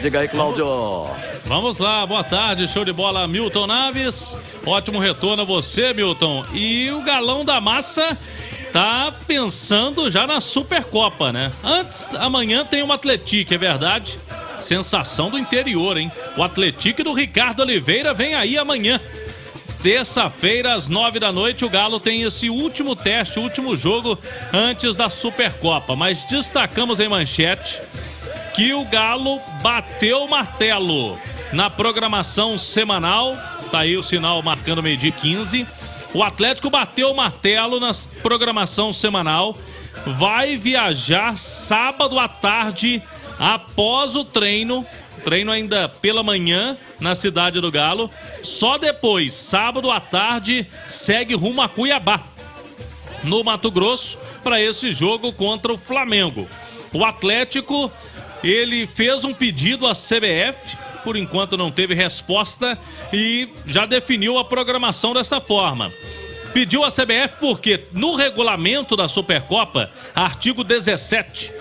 Diga aí, Cláudio. Vamos lá, boa tarde, show de bola, Milton Naves. Ótimo retorno a você, Milton. E o Galão da Massa tá pensando já na Supercopa, né? Amanhã tem um Atlético, é verdade? Sensação do interior, hein? O Atlético do Ricardo Oliveira vem aí amanhã. Terça-feira, às 9 da noite, o Galo tem esse último teste, o último jogo antes da Supercopa. Mas destacamos em manchete que o Galo bateu o martelo na programação semanal. Tá aí o sinal marcando meio-dia 15. O Atlético bateu o martelo na programação semanal. Vai viajar sábado à tarde após o treino ainda pela manhã na cidade do Galo. Só depois, sábado à tarde, segue rumo a Cuiabá, no Mato Grosso, para esse jogo contra o Flamengo. O Atlético, ele fez um pedido à CBF, por enquanto não teve resposta e já definiu a programação dessa forma. Pediu à CBF porque no regulamento da Supercopa, artigo 17,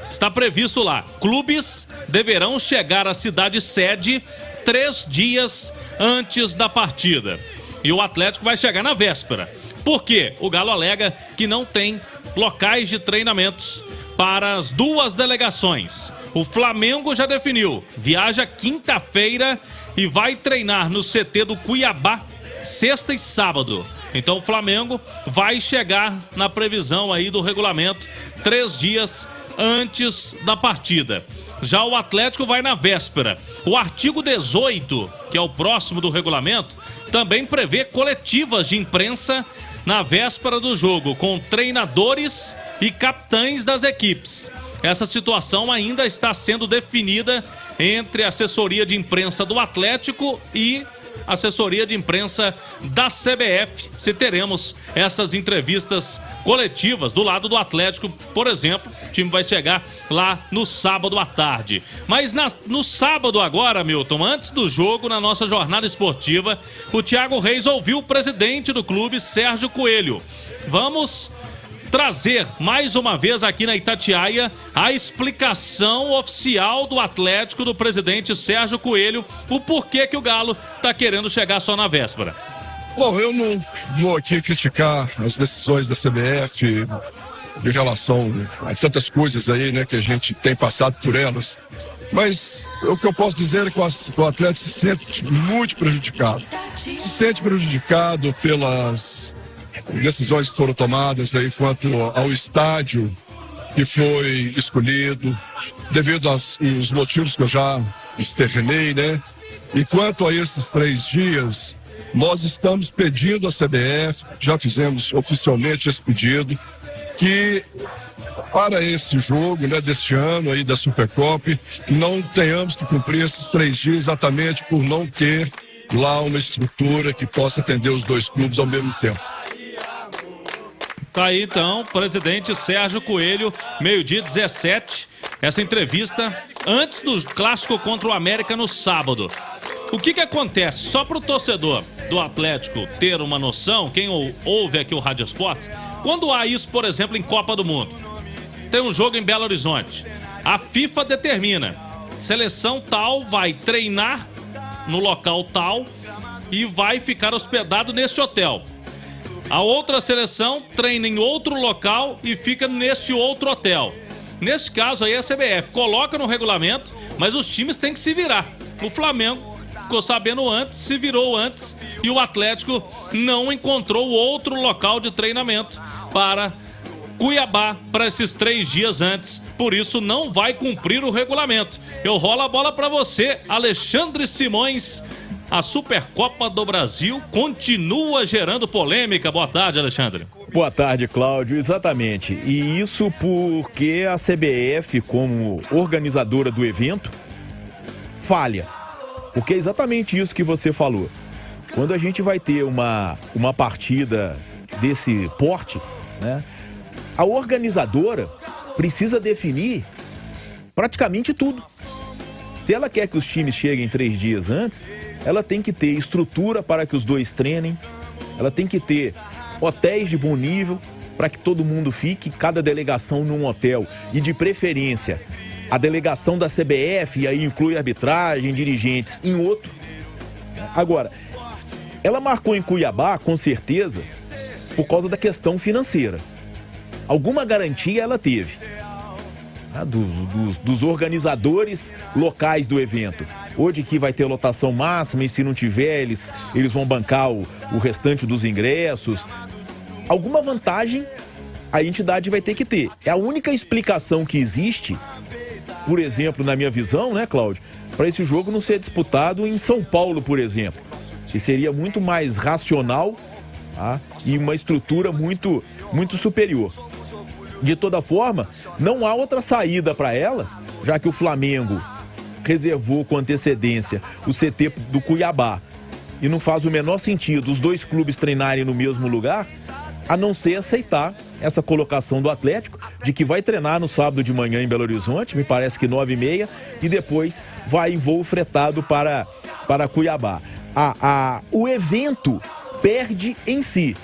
está previsto lá: clubes deverão chegar à cidade sede 3 dias antes da partida. E o Atlético vai chegar na véspera. Por quê? O Galo alega que não tem locais de treinamentos para as duas delegações. O Flamengo já definiu, viaja quinta-feira e vai treinar no CT do Cuiabá sexta e sábado. Então o Flamengo vai chegar na previsão aí do regulamento 3 dias antes da partida. Já o Atlético vai na véspera. O artigo 18, que é o próximo do regulamento, também prevê coletivas de imprensa na véspera do jogo, com treinadores e capitães das equipes. Essa situação ainda está sendo definida entre a assessoria de imprensa do Atlético e assessoria de imprensa da CBF, se teremos essas entrevistas coletivas do lado do Atlético, por exemplo. O time vai chegar lá no sábado à tarde. Mas no sábado agora, Milton, antes do jogo, na nossa jornada esportiva, o Thiago Reis ouviu o presidente do clube, Sérgio Coelho. Vamos trazer mais uma vez aqui na Itatiaia a explicação oficial do Atlético, do presidente Sérgio Coelho, o porquê que o Galo está querendo chegar só na véspera. Bom, eu não vou aqui criticar as decisões da CBF em relação a tantas coisas aí, né, que a gente tem passado por elas, mas o que eu posso dizer é que o Atlético se sente muito prejudicado. Se sente prejudicado pelas decisões que foram tomadas aí quanto ao estádio que foi escolhido, devido aos motivos que eu já externei, né? E quanto a esses 3 dias, nós estamos pedindo à CBF, já fizemos oficialmente esse pedido, que para esse jogo, né, deste ano aí da Supercopa, não tenhamos que cumprir esses 3 dias exatamente por não ter lá uma estrutura que possa atender os 2 clubes ao mesmo tempo. Tá aí então, presidente Sérgio Coelho, meio-dia 17, essa entrevista antes do clássico contra o América no sábado. O que acontece? Só para o torcedor do Atlético ter uma noção, quem ouve aqui o Rádio Esportes, quando há isso, por exemplo, em Copa do Mundo, tem um jogo em Belo Horizonte, a FIFA determina, seleção tal vai treinar no local tal e vai ficar hospedado neste hotel. A outra seleção treina em outro local e fica neste outro hotel. Nesse caso aí a CBF coloca no regulamento, mas os times têm que se virar. O Flamengo ficou sabendo antes, se virou antes, e o Atlético não encontrou outro local de treinamento para Cuiabá para esses 3 dias antes. Por isso não vai cumprir o regulamento. Eu rolo a bola para você, Alexandre Simões. A Supercopa do Brasil continua gerando polêmica. Boa tarde, Alexandre. Boa tarde, Cláudio. Exatamente. E isso porque a CBF, como organizadora do evento, falha. Porque é exatamente isso que você falou. Quando a gente vai ter uma partida desse porte, né, a organizadora precisa definir praticamente tudo. Se ela quer que os times cheguem 3 dias antes, ela tem que ter estrutura para que os 2 treinem, ela tem que ter hotéis de bom nível para que todo mundo fique, cada delegação num hotel, e de preferência a delegação da CBF, e aí inclui arbitragem, dirigentes, em outro. Agora, ela marcou em Cuiabá, com certeza, por causa da questão financeira. Alguma garantia ela teve, né, dos organizadores locais do evento. Hoje que vai ter lotação máxima, e se não tiver, eles vão bancar o restante dos ingressos. Alguma vantagem a entidade vai ter que ter. É a única explicação que existe, por exemplo, na minha visão, né, Cláudio, para esse jogo não ser disputado em São Paulo, por exemplo. Que seria muito mais racional, tá? E uma estrutura muito, muito superior. De toda forma, não há outra saída para ela, já que o Flamengo reservou com antecedência o CT do Cuiabá e não faz o menor sentido os dois clubes treinarem no mesmo lugar, a não ser aceitar essa colocação do Atlético de que vai treinar no sábado de manhã em Belo Horizonte, me parece que 9h30, e depois vai em voo fretado para Cuiabá. O evento perde em si.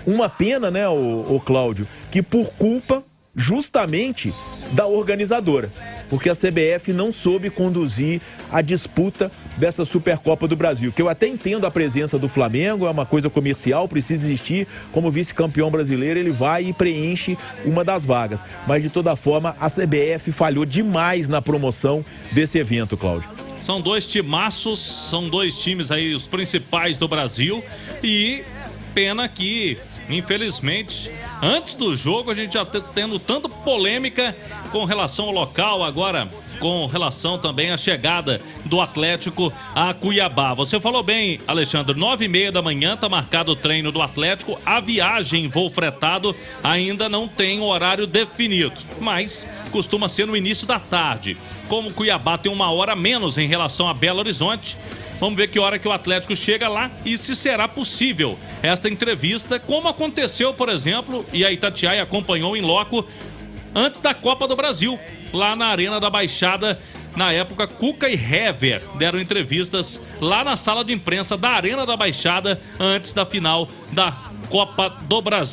Uma pena, né, o Cláudio, que por culpa justamente da organizadora, porque a CBF não soube conduzir a disputa dessa Supercopa do Brasil, que eu até entendo a presença do Flamengo, é uma coisa comercial, precisa existir, como vice-campeão brasileiro ele vai e preenche uma das vagas, mas de toda forma a CBF falhou demais na promoção desse evento, Cláudio. São dois timaços, são dois times aí, os principais do Brasil, e pena que, infelizmente, antes do jogo a gente já tá tendo tanta polêmica com relação ao local, agora com relação também à chegada do Atlético a Cuiabá. Você falou bem, Alexandre, 9h30 da manhã tá marcado o treino do Atlético, a viagem em voo fretado ainda não tem horário definido, mas costuma ser no início da tarde. Como Cuiabá tem 1 hora a menos em relação a Belo Horizonte, vamos ver que hora que o Atlético chega lá e se será possível essa entrevista, como aconteceu, por exemplo, e a Itatiaia acompanhou em loco antes da Copa do Brasil, lá na Arena da Baixada. Na época, Cuca e Hever deram entrevistas lá na sala de imprensa da Arena da Baixada antes da final da Copa do Brasil.